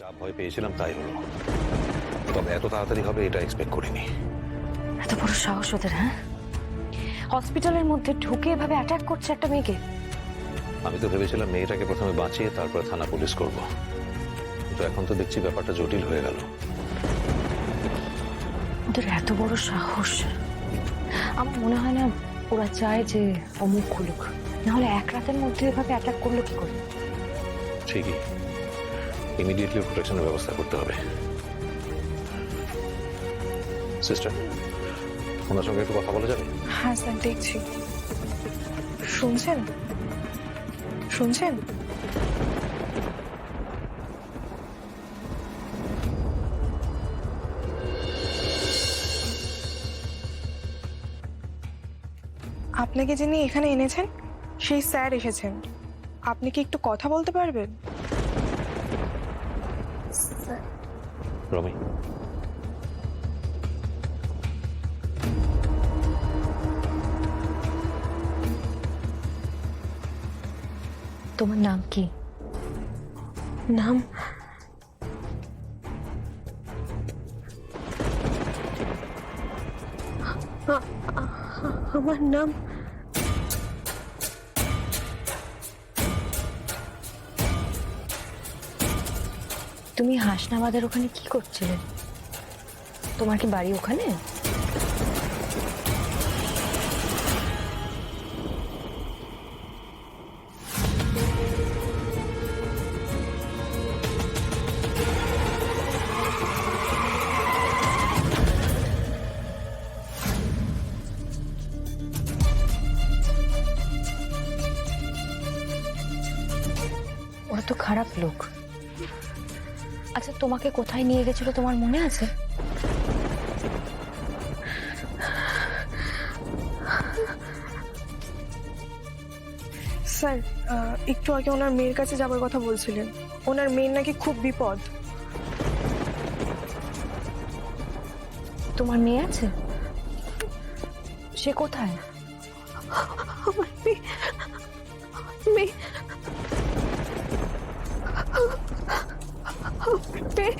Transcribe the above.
যা ভয় পেয়েছিলাম তাই হলো, তবে এত তাড়াতাড়ি হবে এটা এক্সপেক্ট করিনি। এত বড় সাহস ওদের, হ্যাঁ? হসপিটালের মধ্যে ঢুকে এভাবে অ্যাটাক করছে একটা মেয়েকে। আমি তো ভেবেছিলাম মেয়েটাকে প্রথমে বাঁচিয়ে তারপরে থানা পুলিশ করব, কিন্তু এখন তো দেখছি ব্যাপারটা জটিল হয়ে গেল। ওদের এত বড় সাহস। আমার মনে হয় না ওরা চায় যে অমুক খুলুক, নাহলে এক রাতের মধ্যে এভাবে অ্যাটাক করলো কি করে? ঠিকই, ইমিডিয়েটলি প্রোটেকশনের ব্যবস্থা করতে হবে। সিস্টার, ওনার সঙ্গে একটু কথা বলা যাবে? হ্যাঁ স্যার, দেখছি। শুনছেন? শুনছেন? আপনাকে যিনি এখানে এনেছেন সেই স্যার এসেছেন। আপনি কি একটু কথা বলতে পারবেন? রমি, তোমার নাম কি? নাম? আমার নাম তুমি হাসনাবাদের ওখানে কি করছিলে? তোমার কি বাড়ি ওখানে? ওরা তো খারাপ লোক। আচ্ছা, তোমাকে কোথায় নিয়ে গেছিল তোমার মনে আছে? স্যার, একটু আগে ওনার মেয়ের কাছে যাবার কথা বলছিলেন। ওনার মেয়ের নাকি খুব বিপদ। তোমার মেয়ে আছে? সে কোথায়? আমার মেয়ে, মেয়ে, মেয়ে